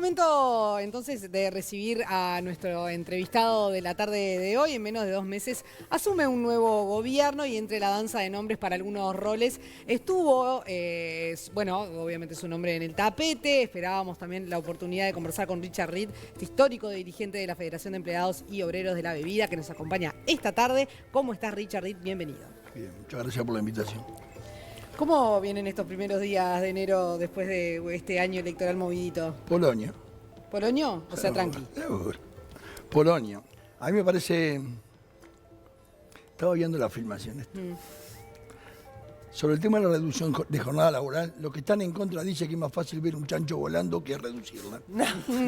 momento entonces de recibir a nuestro entrevistado de la tarde de hoy. En menos de 2 meses asume un nuevo gobierno y entre la danza de nombres para algunos roles estuvo, bueno, obviamente su nombre en el tapete. Esperábamos también la oportunidad de conversar con Richard Reed, este histórico dirigente de la Federación de Empleados y Obreros de la Bebida, que nos acompaña esta tarde. ¿Cómo estás, Richard Reed? Bienvenido. Bien, muchas gracias por la invitación. ¿Cómo vienen estos primeros días de enero después de este año electoral movidito? Polonia. ¿Poloño? O sea, tranqui. Polonia. A mí me parece... Estaba viendo la filmación. Sobre el tema de la reducción de jornada laboral, los que están en contra dicen que es más fácil ver un chancho volando que reducirla.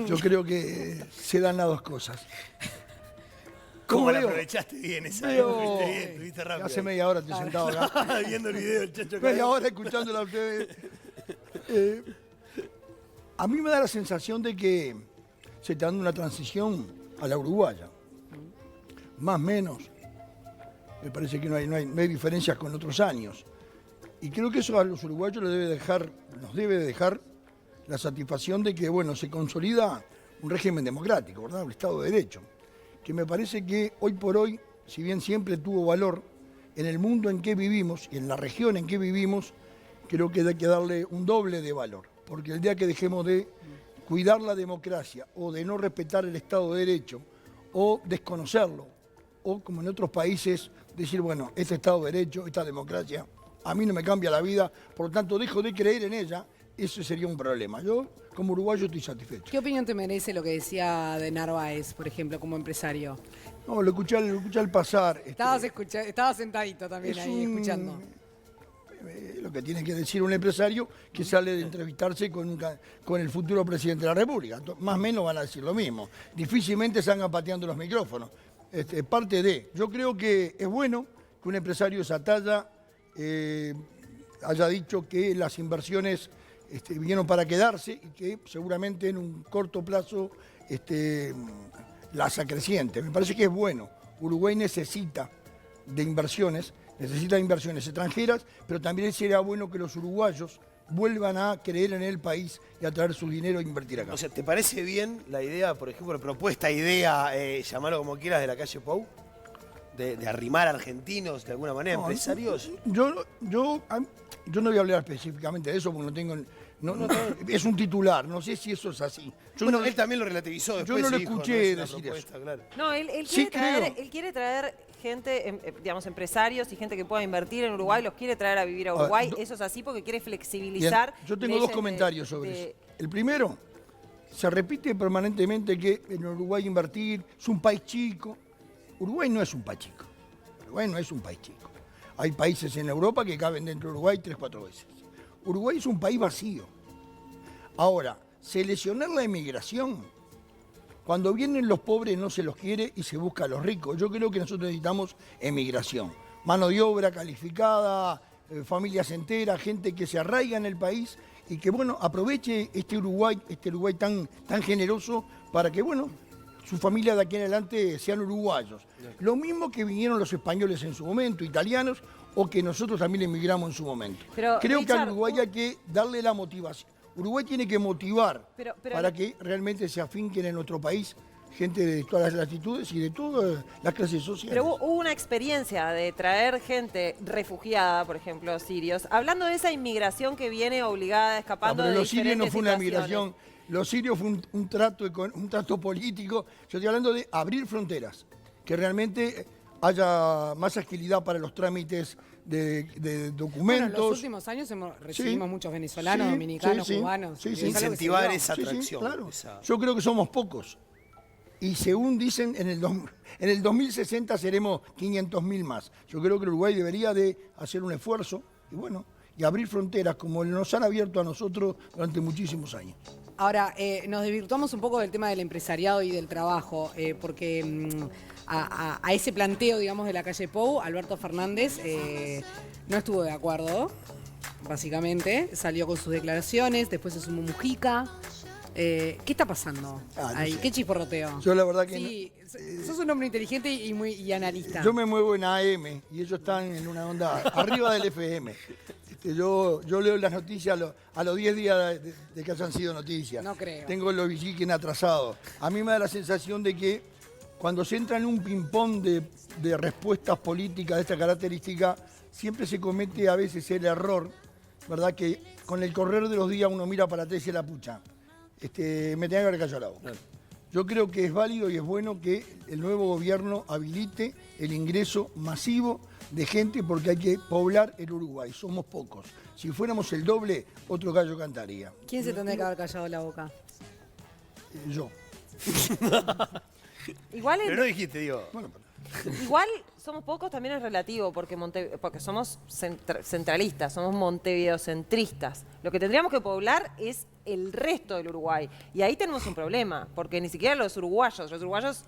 Yo creo que se dan las dos cosas. ¿Cómo la aprovechaste bien esa? Estuviste rápido. Hace media hora estoy sentado acá. Viendo el video del chancho. Media hora escuchándola a ustedes. A mí me da la sensación de que se está dando una transición a la uruguaya. Más o menos. Me parece que no hay diferencias con otros años. Y creo que eso a los uruguayos nos debe dejar la satisfacción de que, bueno, se consolida un régimen democrático, ¿verdad? Un Estado de Derecho. Que me parece que hoy por hoy, si bien siempre tuvo valor en el mundo en que vivimos y en la región en que vivimos, creo que hay que darle un doble de valor. Porque el día que dejemos de cuidar la democracia o de no respetar el Estado de Derecho o desconocerlo, o como en otros países, decir, bueno, este Estado de Derecho, esta democracia, a mí no me cambia la vida, por lo tanto dejo de creer en ella, ese sería un problema. Yo, como uruguayo, estoy satisfecho. ¿Qué opinión te merece lo que decía de Narváez, por ejemplo, como empresario? No, lo escuché al pasar. Estabas sentadito también ahí, escuchando. Lo que tiene que decir un empresario que sale de entrevistarse con el futuro presidente de la República. Más o menos van a decir lo mismo. Difícilmente salgan pateando los micrófonos. Parte de... Yo creo que es bueno que un empresario de esa talla haya dicho que las inversiones vinieron para quedarse y que seguramente en un corto plazo las acreciente. Me parece que es bueno. Uruguay necesita inversiones extranjeras, pero también sería bueno que los uruguayos vuelvan a creer en el país y a traer su dinero a invertir acá. O sea, ¿te parece bien la idea, por ejemplo, la propuesta, idea, llamarlo como quieras, de la calle Pou? De arrimar argentinos de alguna manera, empresarios. Yo no voy a hablar específicamente de eso porque no tengo... es un titular, no sé si eso es así. Él también lo relativizó después. Yo no lo dijo, escuché no es decir eso. Claro. No, él quiere traer gente, digamos, empresarios y gente que pueda invertir en Uruguay, los quiere traer a vivir a Uruguay. Eso es así porque quiere flexibilizar. Bien, yo tengo dos comentarios sobre eso. El primero, se repite permanentemente que en Uruguay invertir es un país chico. Uruguay no es un país chico. Uruguay no es un país chico. Hay países en Europa que caben dentro de Uruguay 3 o 4 veces. Uruguay es un país vacío. Ahora, seleccionar la emigración, cuando vienen los pobres no se los quiere y se busca a los ricos. Yo creo que nosotros necesitamos emigración. Mano de obra calificada, familias enteras, gente que se arraiga en el país y que, bueno, aproveche este Uruguay tan generoso para que, bueno, su familia de aquí en adelante sean uruguayos. Lo mismo que vinieron los españoles en su momento, italianos, o que nosotros también emigramos en su momento. Pero, creo que a Uruguay hay que darle la motivación. Uruguay tiene que motivar para que realmente se afinquen en nuestro país gente de todas las latitudes y de todas las clases sociales. Pero hubo una experiencia de traer gente refugiada, por ejemplo, sirios, hablando de esa inmigración que viene obligada, escapando de diferentes situaciones. Los sirios no fue una situaciones. migración. Los sirios fue un trato político. Yo estoy hablando de abrir fronteras, que realmente haya más agilidad para los trámites de documentos. Bueno, en los últimos años recibimos muchos venezolanos, dominicanos, cubanos. Incentivar esa atracción. Claro. Yo creo que somos pocos. Y según dicen, en el 2060 seremos 500.000 más. Yo creo que Uruguay debería de hacer un esfuerzo y abrir fronteras como nos han abierto a nosotros durante muchísimos años. Ahora, nos desvirtuamos un poco del tema del empresariado y del trabajo, porque a ese planteo, digamos, de la calle Pou, Alberto Fernández no estuvo de acuerdo, básicamente. Salió con sus declaraciones, después se sumó Mujica. ¿Qué está pasando ahí? No sé. ¿Qué chisporroteo? Yo la verdad que... Sí, sos un hombre inteligente y analista. Yo me muevo en AM y ellos están en una onda arriba del FM. Yo leo las noticias a los 10 días de que hayan sido noticias. No creo. Tengo los billetes atrasados. A mí me da la sensación de que cuando se entra en un ping-pong de respuestas políticas de esta característica, siempre se comete a veces el error, ¿verdad? Que con el correr de los días uno mira para atrás y dice la pucha. Me tenía que haber callado la boca. Yo creo que es válido y es bueno que el nuevo gobierno habilite el ingreso masivo de gente porque hay que poblar el Uruguay. Somos pocos. Si fuéramos el doble, otro gallo cantaría. ¿Quién se tendría que haber callado la boca? Yo. Igual Pero no dijiste, digo. Bueno, Igual somos pocos, también es relativo, porque, porque somos centralistas, somos montevideocentristas. Lo que tendríamos que poblar es el resto del Uruguay. Y ahí tenemos un problema, porque ni siquiera los uruguayos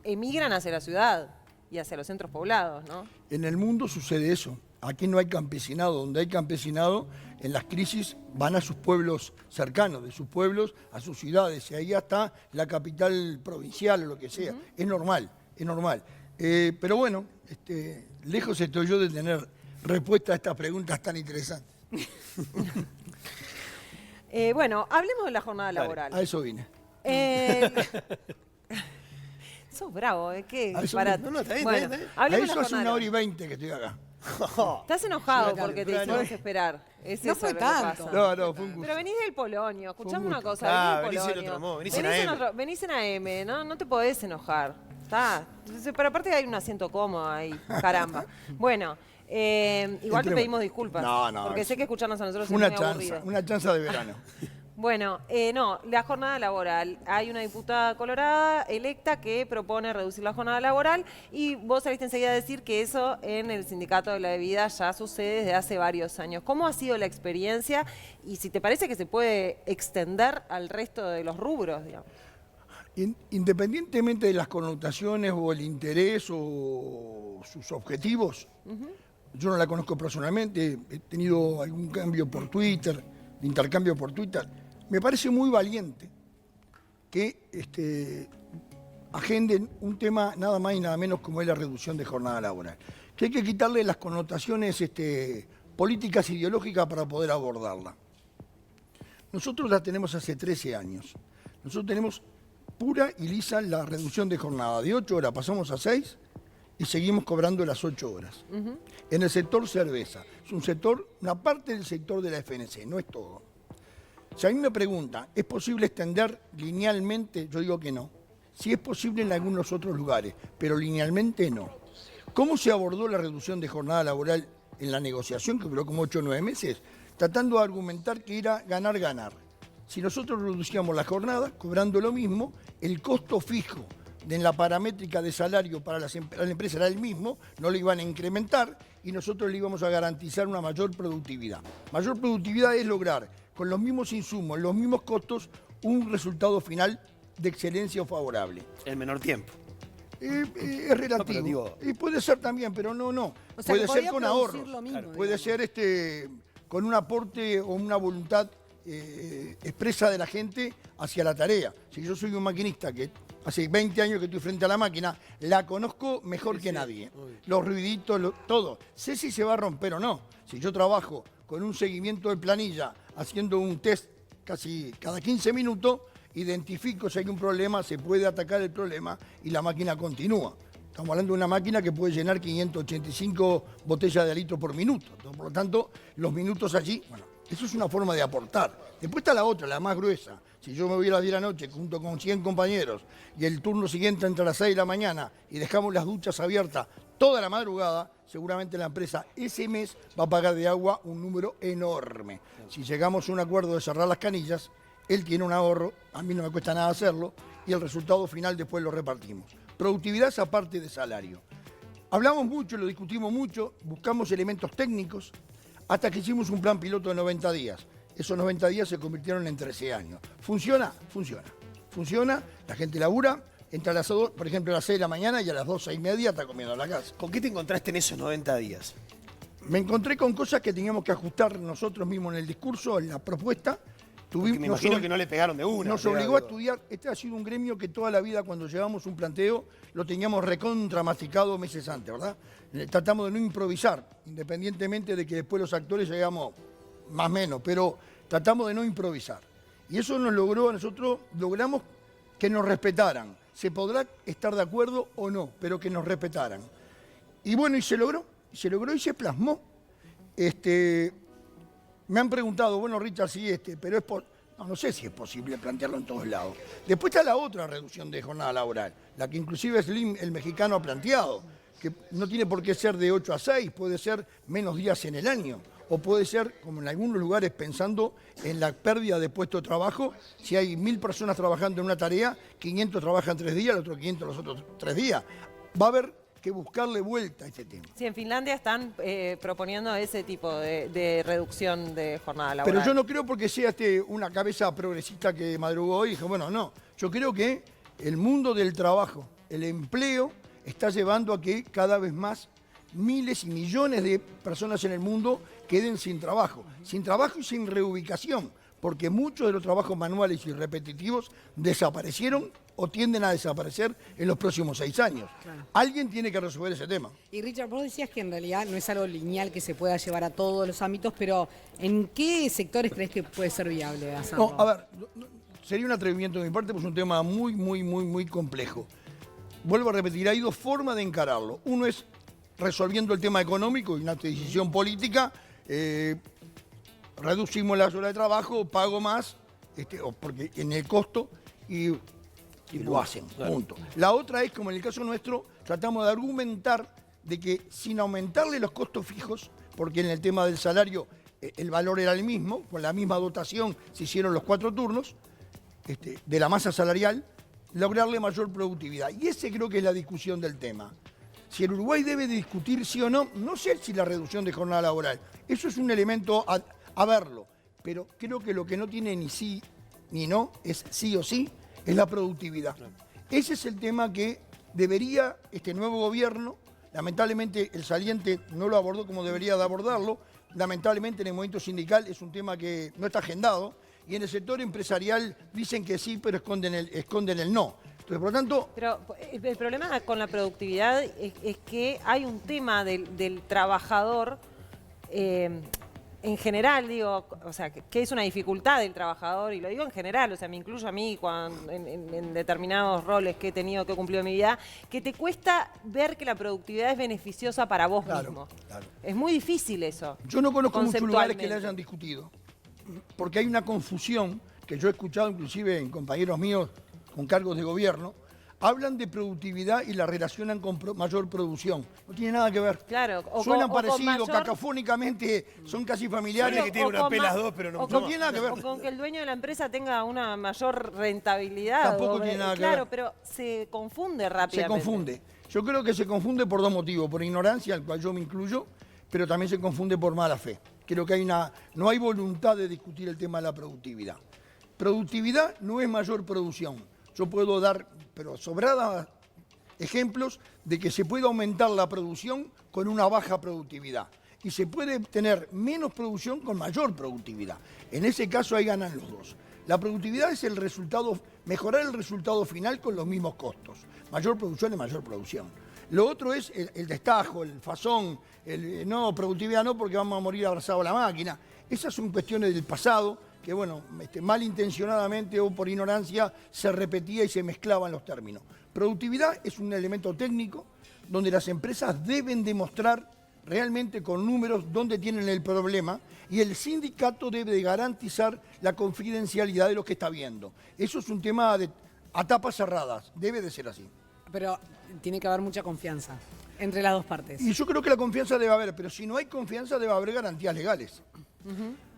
emigran hacia la ciudad y hacia los centros poblados, ¿no? en el mundo sucede eso. Aquí no hay campesinado. Donde hay campesinado, en las crisis van a sus pueblos cercanos, de sus pueblos a sus ciudades. Y ahí está la capital provincial o lo que sea. Es normal, es normal. Pero bueno, lejos estoy yo de tener respuesta a estas preguntas tan interesantes. Bueno, hablemos de la jornada Dale, laboral. A eso vine. Sos bravo, ¿eh? ¿Qué A eso disparate? no, está bien, Bueno, está bien. A hablemos de eso la hace jornada 1 hora y laboral. 20 que estoy acá. Estás enojado Llegué porque te temprano. hicimos esperar. Es No eso fue lo que tanto. pasa. No, fue un gusto. Pero venís del Polonio, escuchame un una gusto. cosa, Venís del en otro modo, venís Polonio. en AM. Venís en AM, ¿no? No te podés enojar. Está. Pero aparte hay un asiento cómodo ahí, caramba. Bueno, igual te Entremos. pedimos disculpas. No, porque es sé que escucharnos a nosotros una es muy aburrido. chanza, una chanza de verano. Bueno, no, la jornada laboral. Hay una diputada colorada electa que propone reducir la jornada laboral y vos saliste enseguida a decir que eso en el Sindicato de la Bebida ya sucede desde hace varios años. ¿Cómo ha sido la experiencia y si te parece que se puede extender al resto de los rubros, digamos? Independientemente de las connotaciones o el interés o sus objetivos, yo no la conozco personalmente, he tenido algún cambio por Twitter, de intercambio por Twitter. Me parece muy valiente que agenden un tema nada más y nada menos como es la reducción de jornada laboral. Que hay que quitarle las connotaciones políticas ideológicas para poder abordarla. Nosotros la tenemos hace 13 años. Nosotros tenemos pura y lisa la reducción de jornada. De 8 horas pasamos a 6 y seguimos cobrando las 8 horas. En el sector cerveza. Es un sector, una parte del sector de la FNC, no es todo. Si a mí me preguntan, ¿es posible extender linealmente? Yo digo que no. Sí es posible en algunos otros lugares, pero linealmente no. ¿Cómo se abordó la reducción de jornada laboral en la negociación, que duró como 8 o 9 meses? Tratando de argumentar que era ganar-ganar. Si nosotros reducíamos la jornada, cobrando lo mismo, el costo fijo en la paramétrica de salario para la empresa era el mismo, no lo iban a incrementar y nosotros le íbamos a garantizar una mayor productividad. Mayor productividad es lograr, con los mismos insumos, los mismos costos, un resultado final de excelencia o favorable. El menor tiempo. Es relativo. No, pero digo- Y puede ser también, pero no. O sea, puede que ser podía con producir ahorros. lo mismo, Puede digamos. ser con un aporte o una voluntad expresa de la gente hacia la tarea. Si yo soy un maquinista que hace 20 años que estoy frente a la máquina, la conozco mejor que nadie. Los ruiditos, todo. Sé si se va a romper o no. Si yo trabajo con un seguimiento de planilla, haciendo un test casi cada 15 minutos, identifico si hay un problema, se puede atacar el problema y la máquina continúa. Estamos hablando de una máquina que puede llenar 585 botellas de litro por minuto. Por lo tanto, los minutos allí, bueno, eso es una forma de aportar. Después está la otra, la más gruesa. Si yo me voy a las 10 de la noche junto con 100 compañeros y el turno siguiente entre las 6 de la mañana y dejamos las duchas abiertas toda la madrugada, seguramente la empresa ese mes va a pagar de agua un número enorme. Si llegamos a un acuerdo de cerrar las canillas, él tiene un ahorro, a mí no me cuesta nada hacerlo, y el resultado final después lo repartimos. Productividad es aparte de salario. Hablamos mucho, lo discutimos mucho, buscamos elementos técnicos, hasta que hicimos un plan piloto de 90 días. Esos 90 días se convirtieron en 13 años. ¿Funciona? Funciona. Funciona, la gente labura, entra a las 2, por ejemplo, a las 6 de la mañana y a las 2, 6:30 está comiendo en la casa. ¿Con qué te encontraste en esos 90 días? Me encontré con cosas que teníamos que ajustar nosotros mismos en el discurso, en la propuesta, Porque me imagino que no le pegaron de una. Nos obligó a estudiar. Este ha sido un gremio que toda la vida, cuando llevamos un planteo, lo teníamos recontramasticado meses antes, ¿verdad? Tratamos de no improvisar, independientemente de que después los actores llegamos más o menos, pero tratamos de no improvisar. Y eso nos logró, nosotros logramos que nos respetaran. Se podrá estar de acuerdo o no, pero que nos respetaran. Y bueno, y se logró y se plasmó. Me han preguntado, bueno, Richard, sí, pero no sé si es posible plantearlo en todos lados. Después está la otra reducción de jornada laboral, la que inclusive Slim, el mexicano, ha planteado, que no tiene por qué ser de 8 a 6, puede ser menos días en el año, o puede ser, como en algunos lugares, pensando en la pérdida de puesto de trabajo, si hay 1000 personas trabajando en una tarea, 500 trabajan 3 días, los otros 500 los otros 3 días. Va a haber que buscarle vuelta a este tema. Sí, en Finlandia están proponiendo ese tipo de reducción de jornada laboral. Pero yo no creo porque sea una cabeza progresista que madrugó hoy y dijo, bueno, no. Yo creo que el mundo del trabajo, el empleo, está llevando a que cada vez más miles y millones de personas en el mundo queden sin trabajo y sin reubicación, porque muchos de los trabajos manuales y repetitivos desaparecieron o tienden a desaparecer en los próximos 6 años. Claro. Alguien tiene que resolver ese tema. Y Richard, vos decías que en realidad no es algo lineal que se pueda llevar a todos los ámbitos, pero ¿en qué sectores crees que puede ser viable hacerlo? No, a ver, sería un atrevimiento de mi parte, pues es un tema muy complejo. Vuelvo a repetir, hay 2 formas de encararlo. Uno es resolviendo el tema económico y una decisión política, reducimos la hora de trabajo, pago más, porque en el costo y lo hacen, punto. La otra es, como en el caso nuestro, tratamos de argumentar de que sin aumentarle los costos fijos, porque en el tema del salario el valor era el mismo, con la misma dotación se hicieron los 4 turnos de la masa salarial, lograrle mayor productividad. Y ese creo que es la discusión del tema. Si el Uruguay debe discutir sí o no, no sé si la reducción de jornada laboral. Eso es un elemento a verlo, pero creo que lo que no tiene ni sí ni no, es sí o sí, es la productividad. Ese es el tema que debería este nuevo gobierno, lamentablemente el saliente no lo abordó como debería de abordarlo, lamentablemente en el movimiento sindical es un tema que no está agendado, y en el sector empresarial dicen que sí, pero esconden el no. Entonces, por lo tanto... Pero el problema con la productividad es que hay un tema del trabajador, en general, digo, o sea, que es una dificultad del trabajador, y lo digo en general, o sea, me incluyo a mí en determinados roles que he tenido, que he cumplido en mi vida, que te cuesta ver que la productividad es beneficiosa para vos mismo. Claro. Es muy difícil eso. Yo no conozco muchos lugares que le hayan discutido, porque hay una confusión que yo he escuchado inclusive en compañeros míos con cargos de gobierno, hablan de productividad y la relacionan con mayor producción. No tiene nada que ver. Claro. Suenan parecidos, cacafónicamente, son casi familiares. Que tienen una P las dos, pero no tiene nada que ver. O con que el dueño de la empresa tenga una mayor rentabilidad. Tampoco tiene nada que ver. Claro, pero se confunde rápidamente. Se confunde. Yo creo que se confunde por 2 motivos. Por ignorancia, al cual yo me incluyo, pero también se confunde por mala fe. Creo que no hay voluntad de discutir el tema de la productividad. Productividad no es mayor producción. Yo puedo dar, pero sobradas ejemplos de que se puede aumentar la producción con una baja productividad. Y se puede tener menos producción con mayor productividad. En ese caso ahí ganan los dos. La productividad es el resultado, mejorar el resultado final con los mismos costos. Mayor producción es mayor producción. Lo otro es el destajo, el fazón, no, productividad no porque vamos a morir abrazados a la máquina. Esas son cuestiones del pasado que, bueno, malintencionadamente o por ignorancia se repetía y se mezclaban los términos. Productividad es un elemento técnico donde las empresas deben demostrar realmente con números dónde tienen el problema y el sindicato debe de garantizar la confidencialidad de lo que está viendo. Eso es un tema a tapas cerradas, debe de ser así. Pero tiene que haber mucha confianza entre las dos partes. Y yo creo que la confianza debe haber, pero si no hay confianza debe haber garantías legales.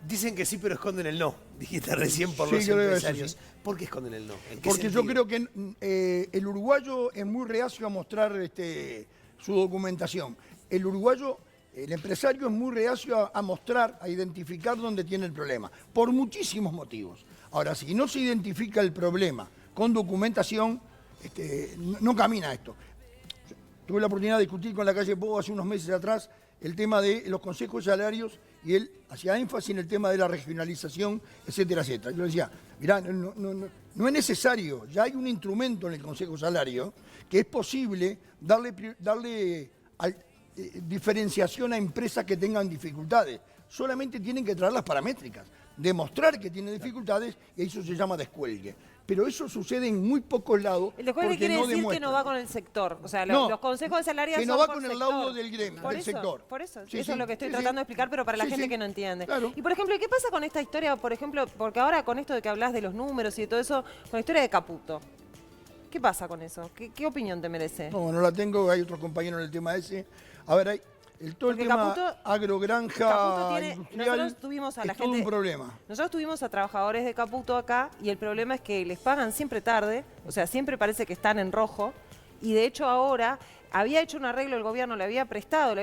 Dicen que sí, pero esconden el no. Dijiste recién por los empresarios. ¿Por qué esconden el no? Porque yo creo que el uruguayo es muy reacio a mostrar su documentación. El empresario es muy reacio a mostrar, a identificar dónde tiene el problema, por muchísimos motivos. Ahora, si no se identifica el problema con documentación, no camina esto. Tuve la oportunidad de discutir con la calle Pou hace unos meses atrás el tema de los consejos salarios y él hacía énfasis en el tema de la regionalización, etcétera, etcétera. Yo le decía, mirá, no es necesario, ya hay un instrumento en el Consejo Salario que es posible darle diferenciación a empresas que tengan dificultades. Solamente tienen que traer las paramétricas, demostrar que tienen dificultades y eso se llama descuelgue. Pero eso sucede en muy pocos lados. El descuelgue quiere decir que no va con el sector. O sea, los consejos de salario que son no va por con el sector. laudo del gremio, del sector. Por eso, Sí, eso es lo que estoy sí, tratando de explicar, pero para la Sí, gente sí. que no entiende. Claro. Y por ejemplo, ¿qué pasa con esta historia? Por ejemplo, porque ahora con esto de que hablas de los números y de todo eso, con la historia de Caputo. ¿Qué pasa con eso? ¿Qué opinión te merece? No la tengo, hay otros compañeros en el tema ese. A ver, hay todo el Porque tema Caputo agrogranja, industrial, nosotros tuvimos a la es todo gente, un problema. Nosotros tuvimos a trabajadores de Caputo acá y el problema es que les pagan siempre tarde, o sea, siempre parece que están en rojo y de hecho ahora había hecho un arreglo el gobierno, le había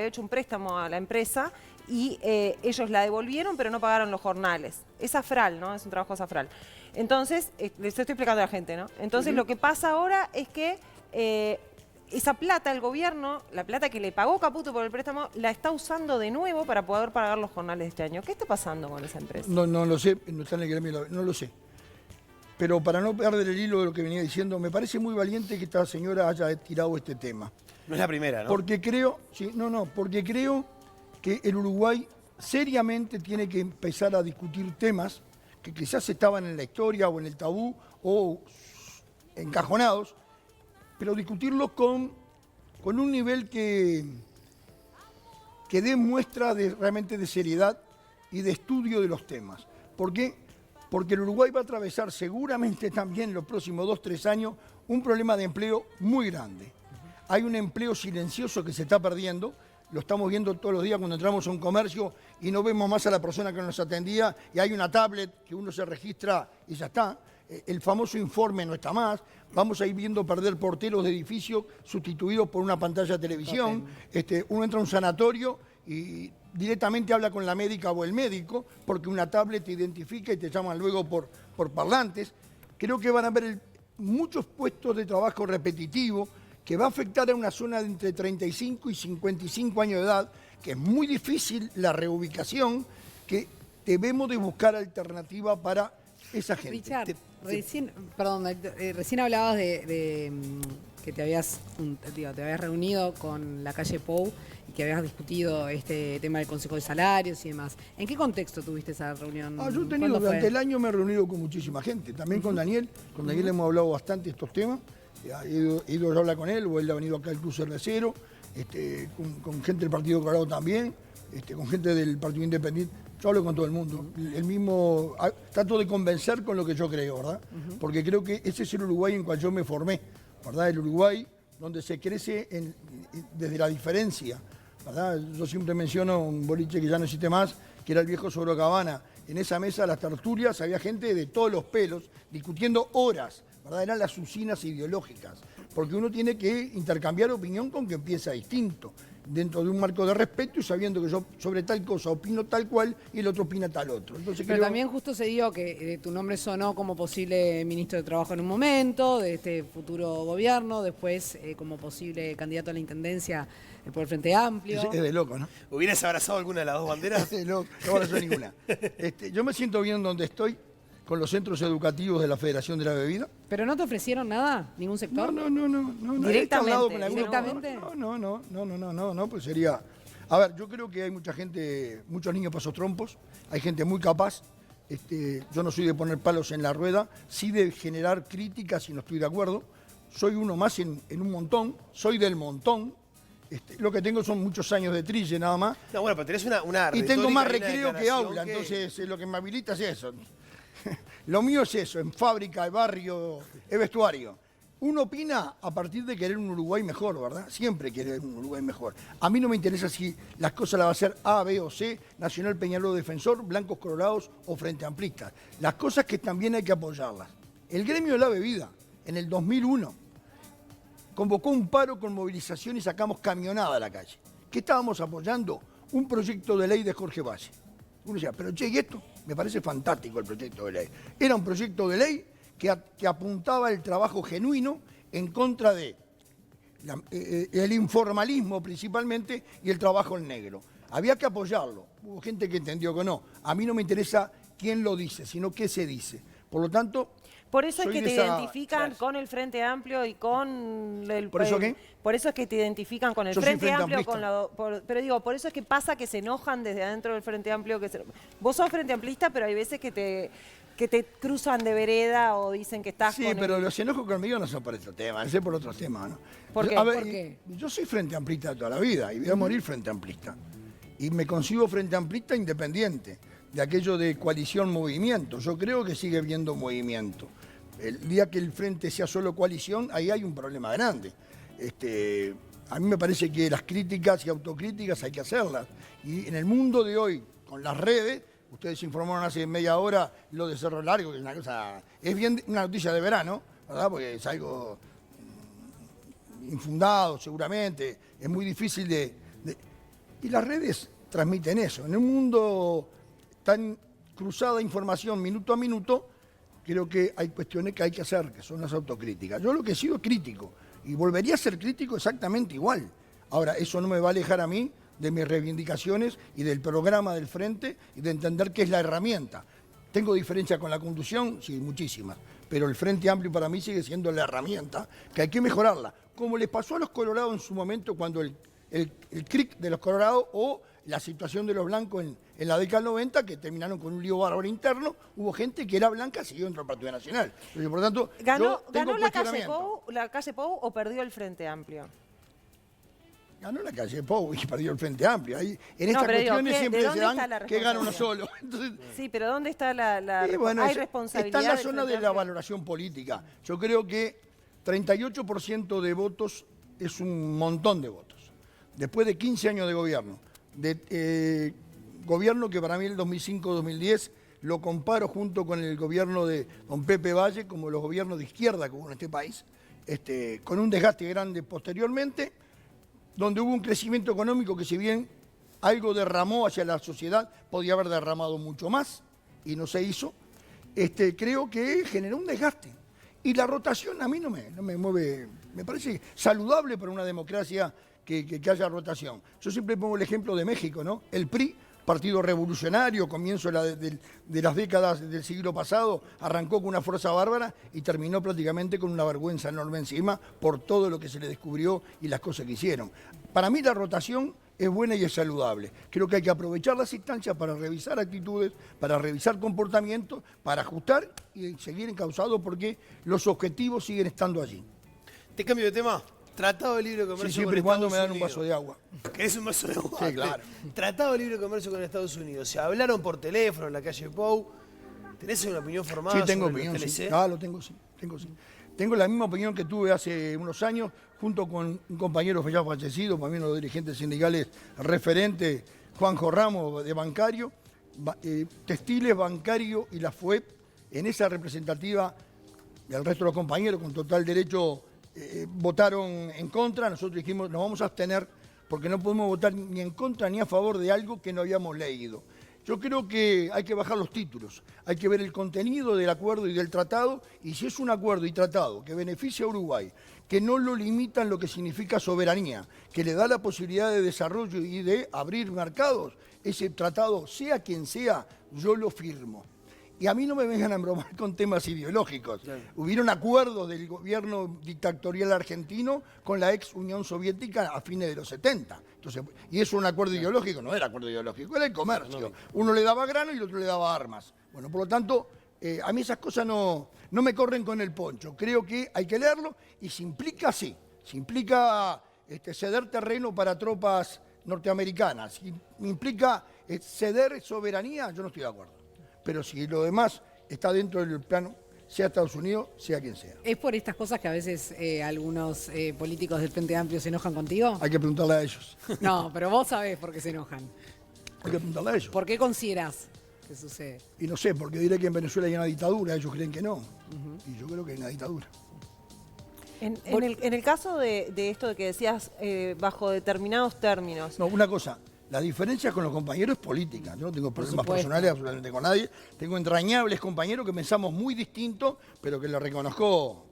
hecho un préstamo a la empresa y ellos la devolvieron pero no pagaron los jornales. Es afral, ¿no? Es un trabajo afral. Entonces, les estoy explicando a la gente, ¿no? Entonces lo que pasa ahora es que esa plata, el gobierno, la plata que le pagó Caputo por el préstamo, la está usando de nuevo para poder pagar los jornales de este año. ¿Qué está pasando con esa empresa? No lo sé, no está en el gremio, no lo sé. Pero para no perder el hilo de lo que venía diciendo, me parece muy valiente que esta señora haya tirado este tema. No es la primera, ¿no? Porque creo, porque creo que el Uruguay seriamente tiene que empezar a discutir temas que quizás estaban en la historia o en el tabú o encajonados, pero discutirlos con un nivel que dé muestra realmente de seriedad y de estudio de los temas. ¿Por qué? Porque el Uruguay va a atravesar seguramente también en los próximos 2-3 años un problema de empleo muy grande. Hay un empleo silencioso que se está perdiendo, lo estamos viendo todos los días cuando entramos a un comercio y no vemos más a la persona que nos atendía y hay una tablet que uno se registra y ya está. El famoso informe no está más, vamos a ir viendo perder porteros de edificios sustituidos por una pantalla de televisión, uno entra a un sanatorio y directamente habla con la médica o el médico porque una tablet te identifica y te llaman luego por parlantes. Creo que van a haber muchos puestos de trabajo repetitivos que va a afectar a una zona de entre 35 y 55 años de edad, que es muy difícil la reubicación, que debemos de buscar alternativa para esa gente. Richard, recién hablabas de que te habías reunido con la calle Pou y que habías discutido este tema del Consejo de Salarios y demás. ¿En qué contexto tuviste esa reunión? Yo he tenido, durante el año me he reunido con muchísima gente, también con Daniel. Con Daniel hemos hablado bastante de estos temas. He ido a hablar con él, o él ha venido acá al Cruce Recero, con gente del Partido Colorado también, con gente del Partido Independiente. Yo hablo con todo el mundo. El mismo, trato de convencer con lo que yo creo, ¿verdad? Porque creo que ese es el Uruguay en el cual yo me formé, ¿verdad? El Uruguay donde se crece desde la diferencia, ¿verdad? Yo siempre menciono un boliche que ya no existe más, que era el viejo Sorocabana. En esa mesa, las tertulias, había gente de todos los pelos discutiendo horas, ¿verdad? Eran las usinas ideológicas, porque uno tiene que intercambiar opinión con quien piensa distinto, dentro de un marco de respeto y sabiendo que yo sobre tal cosa opino tal cual y el otro opina tal otro. Entonces, pero también justo se dio que tu nombre sonó como posible ministro de Trabajo en un momento, de este futuro gobierno, después como posible candidato a la intendencia por el Frente Amplio. Es de loco, ¿no? ¿Hubieras abrazado alguna de las dos banderas? Es de loco, no abrazo ninguna. Yo me siento bien donde estoy, con los centros educativos de la Federación de la Bebida. ¿Pero no te ofrecieron nada? ¿Ningún sector? No. ¿Directamente? No, pues sería... A ver, yo creo que hay mucha gente, muchos niños pasotrompos, hay gente muy capaz. Yo no soy de poner palos en la rueda, sí de generar críticas si no estoy de acuerdo. Soy uno más en un montón, soy del montón. Lo que tengo son muchos años de trille nada más. No, bueno, pero tenés una y tengo más retórica y una recreo que aula, declaración entonces lo que me habilita es eso. Lo mío es eso, en fábrica, en barrio, en vestuario. Uno opina a partir de querer un Uruguay mejor, ¿verdad? Siempre quiere un Uruguay mejor. A mí no me interesa si las cosas las va a hacer A, B o C, Nacional, Peñarol, Defensor, Blancos Colorados o Frente Amplista. Las cosas que también hay que apoyarlas. El gremio de la bebida, en el 2001, convocó un paro con movilización y sacamos camionada a la calle. ¿Qué estábamos apoyando? Un proyecto de ley de Jorge Valle. Uno decía, pero che, ¿y esto? Me parece fantástico el proyecto de ley. Era un proyecto de ley que apuntaba el trabajo genuino en contra de el informalismo principalmente y el trabajo en negro. había que apoyarlo. Hubo gente que entendió que no. A mí no me interesa quién lo dice, sino qué se dice. Por lo tanto, por eso es soy que de te esa identifican clase. con el Frente Amplio y con el... ¿Por eso qué? Por eso es que te identifican con el Yo soy Frente Amplio, amplista. pero digo, por eso es que pasa que se enojan desde adentro del Frente Amplio. Vos sos Frente Amplista, pero hay veces que te cruzan de vereda o dicen que estás Sí, con pero el... los enojos conmigo no son por este tema, es por otros temas, ¿no? ¿Por qué? A ver, ¿Por qué? yo soy Frente Amplista toda la vida y voy a morir Frente Amplista. Y me consigo Frente Amplista independiente de aquello de coalición-movimiento. Yo creo que sigue habiendo movimiento. El día que el Frente sea solo coalición, ahí hay un problema grande. A mí me parece que las críticas y autocríticas hay que hacerlas. Y en el mundo de hoy, con las redes, ustedes informaron hace media hora lo de Cerro Largo, que es una cosa, es bien una noticia de verano, ¿verdad? Porque es algo infundado seguramente, es muy difícil y las redes transmiten eso. En un mundo tan cruzada información minuto a minuto, creo que hay cuestiones que hay que hacer, que son las autocríticas. Yo lo que he sido crítico, y volvería a ser crítico exactamente igual. Ahora, eso no me va a alejar a mí de mis reivindicaciones y del programa del Frente y de entender qué es la herramienta. ¿Tengo diferencia con la conducción? Sí, muchísimas. Pero el Frente Amplio para mí sigue siendo la herramienta que hay que mejorarla. Como les pasó a los colorados en su momento cuando el CRIC de los colorados o la situación de los blancos en la década del 90, que terminaron con un lío bárbaro interno, hubo gente que era blanca, siguió dentro del Partido Nacional. Entonces, por tanto, ¿Ganó tengo la calle cuestionamiento. Pou o perdió el Frente Amplio? Ganó la calle Pou y perdió el Frente Amplio. Ahí, en No, estas pero digo, cuestiones ¿de siempre dónde se está la dan que gana uno responsabilidad? solo. Entonces, Sí, pero ¿dónde está la y bueno, hay está responsabilidad? en la del zona Frente de la Amplio? valoración política. Yo creo que 38% de votos es un montón de votos. Después de 15 años de gobierno, gobierno que para mí el 2005-2010 lo comparo junto con el gobierno de don Pepe Valle, como los gobiernos de izquierda que hubo en este país, con un desgaste grande posteriormente, donde hubo un crecimiento económico que si bien algo derramó hacia la sociedad, podía haber derramado mucho más y no se hizo, creo que generó un desgaste. Y la rotación a mí no me mueve, me parece saludable para una democracia que haya rotación. Yo siempre pongo el ejemplo de México, ¿no? El PRI, Partido Revolucionario, comienzo de las décadas del siglo pasado, arrancó con una fuerza bárbara y terminó prácticamente con una vergüenza enorme encima por todo lo que se le descubrió y las cosas que hicieron. Para mí la rotación es buena y es saludable. Creo que hay que aprovechar las instancias para revisar actitudes, para revisar comportamientos, para ajustar y seguir encausados porque los objetivos siguen estando allí. Te cambio de tema. Tratado de Libre Comercio Sí, siempre y con cuando me dan Estados un vaso de agua. Unidos. ¿Querés un vaso de agua? Sí, claro. Tratado de Libre Comercio con Estados Unidos. Se hablaron por teléfono en la calle Pou. ¿Tenés una opinión formada Sí, tengo sobre los opinión, sí. TLC? Ah, lo tengo, sí. Tengo la misma opinión que tuve hace unos años, junto con un compañero ya fallecido, para mí uno de los dirigentes sindicales referentes, Juanjo Ramos, de bancario, textiles, bancario y la FUEP, en esa representativa, el resto de los compañeros con total derecho votaron en contra. Nosotros dijimos, nos vamos a abstener porque no podemos votar ni en contra ni a favor de algo que no habíamos leído. Yo creo que hay que bajar los títulos, hay que ver el contenido del acuerdo y del tratado, y si es un acuerdo y tratado que beneficia a Uruguay, que no lo limita en lo que significa soberanía, que le da la posibilidad de desarrollo y de abrir mercados, ese tratado, sea quien sea, yo lo firmo. Y a mí no me vengan a embromar con temas ideológicos. Claro. Hubieron acuerdos del gobierno dictatorial argentino con la ex Unión Soviética a fines de los 70. Entonces, y eso es un acuerdo ideológico, no era acuerdo ideológico, era el comercio. Uno le daba grano y el otro le daba armas. Bueno, por lo tanto, a mí esas cosas no me corren con el poncho. Creo que hay que leerlo y si implica, sí. Si implica ceder terreno para tropas norteamericanas, si implica ceder soberanía, yo no estoy de acuerdo. Pero si lo demás está dentro del plano, sea Estados Unidos, sea quien sea. ¿Es por estas cosas que a veces algunos políticos del Frente Amplio se enojan contigo? Hay que preguntarle a ellos. No, pero vos sabés por qué se enojan. Hay que preguntarle a ellos. ¿Por qué considerás que sucede? Y no sé, porque diré que en Venezuela hay una dictadura, ellos creen que no. Y yo creo que hay una dictadura. En el caso de esto de que decías bajo determinados términos. No, una cosa. La diferencia con los compañeros es política. Yo no tengo problemas personales absolutamente con nadie. Tengo entrañables compañeros que pensamos muy distinto, pero que les reconozco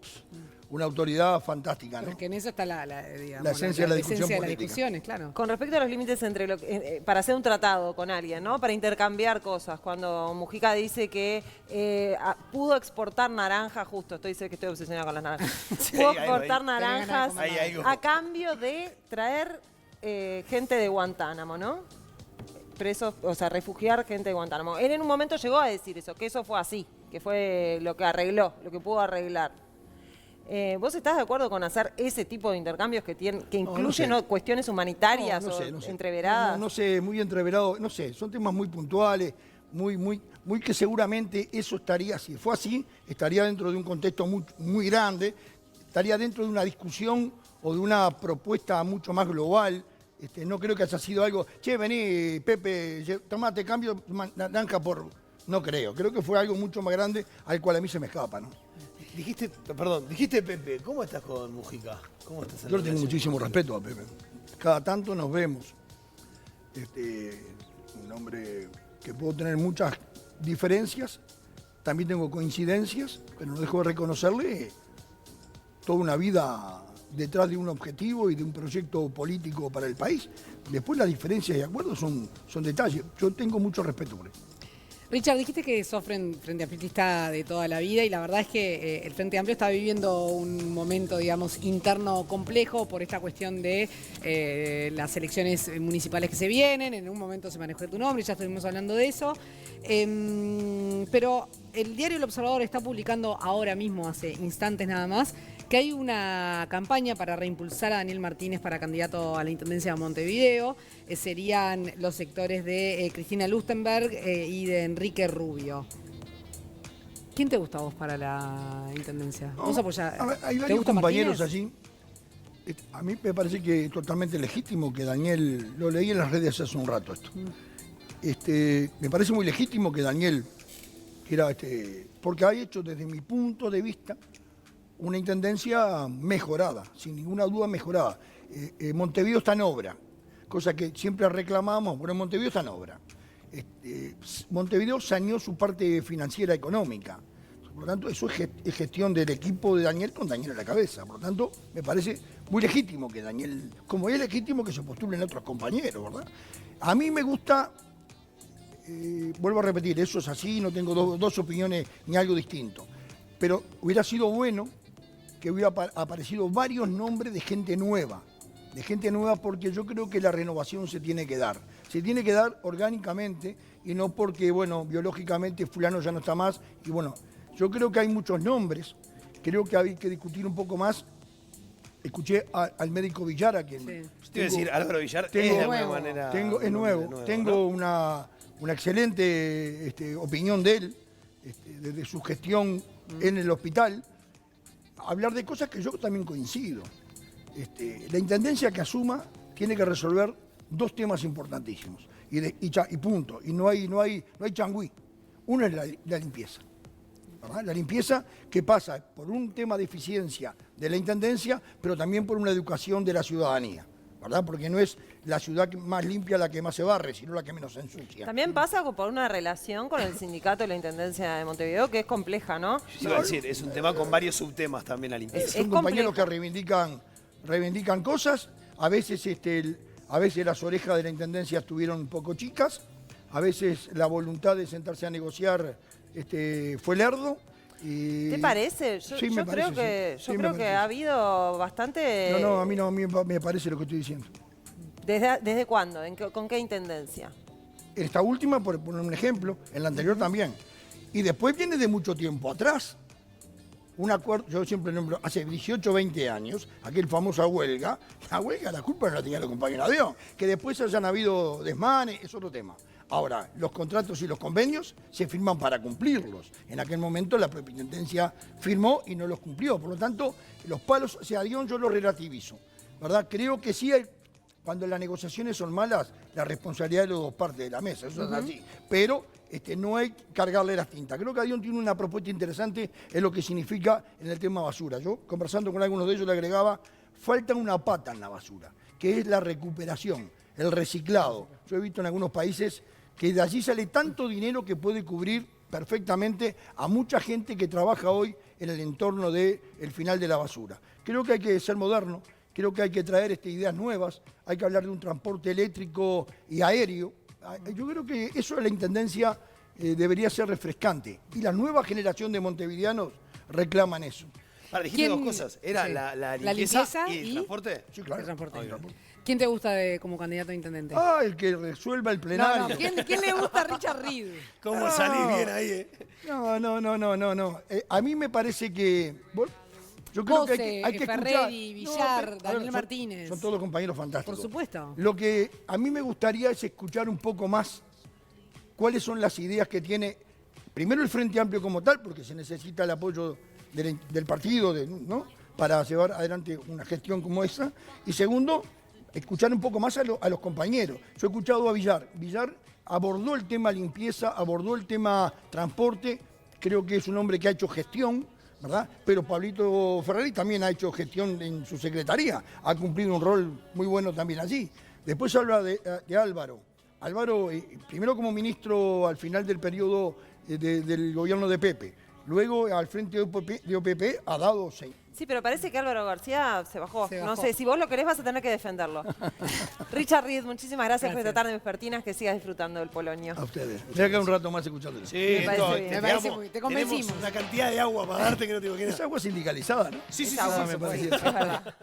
una autoridad fantástica, ¿no? Porque en eso está digamos, La esencia de la discusión esencia de las política. discusiones, claro. Con respecto a los límites entre para hacer un tratado con alguien, ¿no? Para intercambiar cosas. Cuando Mujica dice que pudo exportar naranja, justo, sé que estoy obsesionada con las naranjas. Sí, Pudo hay algo exportar ahí. naranjas Hay algo. a cambio de traer gente de Guantánamo, ¿no? Presos, o sea, refugiar gente de Guantánamo. Él en un momento llegó a decir eso, que eso fue así, que fue lo que arregló, lo que pudo arreglar. ¿Vos estás de acuerdo con hacer ese tipo de intercambios que incluyen cuestiones humanitarias No o sé. entreveradas? No sé, muy entreverado, no sé, son temas muy puntuales, muy que seguramente eso estaría, si fue así, estaría dentro de un contexto muy grande, estaría dentro de una discusión o de una propuesta mucho más global. No creo que haya sido algo, che, vení, Pepe, tomate cambio naranja por... No creo que fue algo mucho más grande al cual a mí se me escapa, ¿no? Dijiste Pepe, ¿cómo estás con Mujica? ¿Cómo estás en Yo la le tengo relación? muchísimo respeto a Pepe. Cada tanto nos vemos. Un hombre que puedo tener muchas diferencias, también tengo coincidencias, pero no dejo de reconocerle toda una vida detrás de un objetivo y de un proyecto político para el país. Después las diferencias y acuerdos son detalles. Yo tengo mucho respeto por él. Richard, dijiste que sos frente amplista de toda la vida y la verdad es que el Frente Amplio está viviendo un momento, digamos, interno complejo por esta cuestión de las elecciones municipales que se vienen. En un momento se manejó tu nombre, ya estuvimos hablando de eso. Pero el diario El Observador está publicando ahora mismo, hace instantes nada más, que hay una campaña para reimpulsar a Daniel Martínez para candidato a la Intendencia de Montevideo. Serían los sectores de Cristina Lustenberg y de Enrique Rubio. ¿Quién te gusta a vos para la Intendencia? ¿Vos apoyás? Hay ¿Te varios gusta compañeros Martínez? allí. A mí me parece que es totalmente legítimo que Daniel, lo leí en las redes hace un rato esto. Me parece muy legítimo que Daniel quiera, porque ha hecho desde mi punto de vista una intendencia mejorada, sin ninguna duda mejorada. Montevideo está en obra, cosa que siempre reclamamos, bueno, Montevideo está en obra. Montevideo saneó su parte financiera económica, por lo tanto eso es gestión del equipo de Daniel con Daniel a la cabeza, por lo tanto me parece muy legítimo que Daniel, como es legítimo que se postulen otros compañeros, ¿verdad? A mí me gusta, vuelvo a repetir, eso es así, no tengo dos opiniones ni algo distinto, pero hubiera sido bueno que hubiera aparecido varios nombres de gente nueva porque yo creo que la renovación se tiene que dar orgánicamente y no porque, bueno, biológicamente fulano ya no está más y bueno, yo creo que hay muchos nombres, creo que hay que discutir un poco más. Escuché al médico Villar, a quien... Sí. Te iba a decir, Álvaro Villar tengo, es de alguna manera... es nuevo, tengo ¿no? una excelente opinión de él, desde su gestión en el hospital, hablar de cosas que yo también coincido. La intendencia que asuma tiene que resolver dos temas importantísimos, y punto, y no hay changüí. Uno es la limpieza. ¿Verdad? La limpieza que pasa por un tema de eficiencia de la intendencia, pero también por una educación de la ciudadanía, ¿verdad? Porque no es la ciudad más limpia la que más se barre, sino la que menos se ensucia. También pasa por una relación con el sindicato de la Intendencia de Montevideo que es compleja, ¿no? Yo iba a decir, es un tema con varios subtemas también la limpieza. Son compañeros que reivindican cosas, a veces las orejas de la intendencia estuvieron un poco chicas, a veces la voluntad de sentarse a negociar fue lerdo. ¿Te parece? Yo creo que ha habido bastante... No, a mí no me parece lo que estoy diciendo. ¿Desde cuándo? ¿Con qué intendencia? Esta última, por poner un ejemplo, en la anterior también. Y después viene de mucho tiempo atrás. Un acuerdo, yo siempre nombro, hace 18 o 20 años, aquel famosa huelga, la culpa no la tenía la compañía de avión. Que después hayan habido desmanes, es otro tema. Ahora, los contratos y los convenios se firman para cumplirlos. En aquel momento la propia intendencia firmó y no los cumplió. Por lo tanto, los palos hacia avión yo los relativizo, ¿verdad? Creo que sí cuando las negociaciones son malas, la responsabilidad de las dos partes de la mesa, eso es así. Pero no hay que cargarle las tintas. Creo que Adión tiene una propuesta interesante en lo que significa en el tema basura. Yo, conversando con algunos de ellos, le agregaba, falta una pata en la basura, que es la recuperación, el reciclado. Yo he visto en algunos países que de allí sale tanto dinero que puede cubrir perfectamente a mucha gente que trabaja hoy en el entorno del final de la basura. Creo que hay que ser moderno, creo que hay que traer ideas nuevas, hay que hablar de un transporte eléctrico y aéreo. Yo creo que eso de la Intendencia debería ser refrescante. Y la nueva generación de montevideanos reclaman eso. Ahora, dijiste ¿Quién- dos cosas. Era sí. la La limpieza, limpieza y el y- transporte. Sí, claro. El transporte. Obvio. ¿Quién te gusta como candidato a intendente? El que resuelva el No, plenario. no. ¿Quién le gusta a Richard Reed? ¿Cómo No. salís bien ahí, No. A mí me parece que... yo creo que hay que escuchar. Ferreri, Villar, pero, a ver, Daniel Martínez. Son todos compañeros fantásticos. Por supuesto. Lo que a mí me gustaría es escuchar un poco más cuáles son las ideas que tiene, primero el Frente Amplio como tal, porque se necesita el apoyo del partido, ¿no? Para llevar adelante una gestión como esa. Y segundo, escuchar un poco más a los compañeros. Yo he escuchado a Villar. Villar abordó el tema limpieza, abordó el tema transporte. Creo que es un hombre que ha hecho gestión, ¿verdad? Pero Pablito Ferreri también ha hecho gestión en su secretaría. Ha cumplido un rol muy bueno también allí. Después habla de Álvaro. Álvaro, primero como ministro al final del periodo del gobierno de Pepe. Luego al frente de OPP ha dado... Sí, pero parece que Álvaro García se bajó. Se No bajó. sé, si vos lo querés vas a tener que defenderlo. Richard Reed, muchísimas gracias por esta Gracias. tarde vespertinas, que sigas disfrutando del Polonio. A ustedes. Voy a quedar un rato más escuchándolo. Sí, Me parece no, bien. Me parece muy- te convencimos. Tenemos una cantidad de agua para darte que no te imaginas. Es agua sindicalizada, ¿no? Sí, sí, Esa sí, voz, me sí, parecía. es verdad.